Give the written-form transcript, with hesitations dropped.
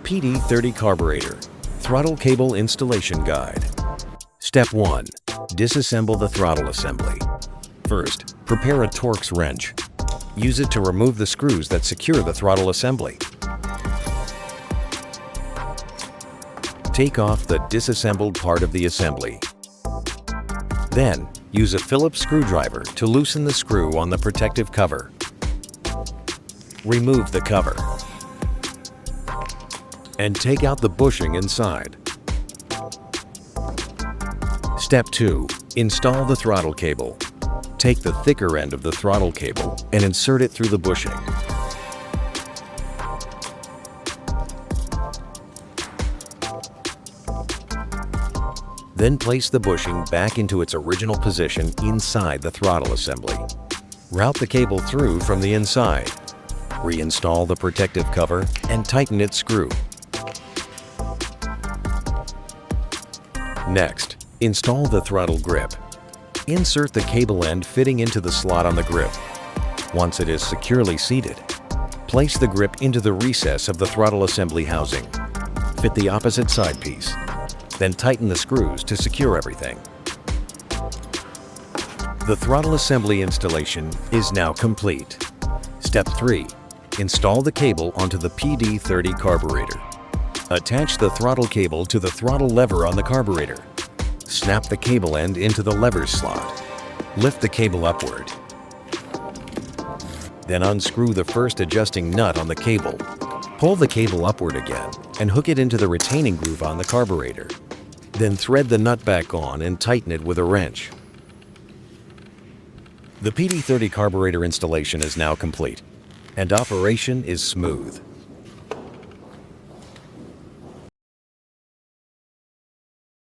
PD30 Carburetor Throttle Cable Installation Guide. Step 1. Disassemble the throttle assembly. First, prepare a Torx wrench. Use it to remove the screws that secure the throttle assembly. Take off the disassembled part of the assembly. Then, use a Phillips screwdriver to loosen the screw on the protective cover. Remove the cover and take out the bushing inside. Step 2. Install the throttle cable. Take the thicker end of the throttle cable and insert it through the bushing. Then place the bushing back into its original position inside the throttle assembly. Route the cable through from the inside. Reinstall the protective cover and tighten its screw. Next, install the throttle grip. Insert the cable end fitting into the slot on the grip. Once it is securely seated, place the grip into the recess of the throttle assembly housing. Fit the opposite side piece. Then tighten the screws to secure everything. The throttle assembly installation is now complete. Step 3. Install the cable onto the PD30 carburetor. Attach the throttle cable to the throttle lever on the carburetor. Snap the cable end into the lever slot. Lift the cable upward. Then unscrew the first adjusting nut on the cable. Pull the cable upward again and hook it into the retaining groove on the carburetor. Then thread the nut back on and tighten it with a wrench. The PD30 carburetor installation is now complete, and operation is smooth.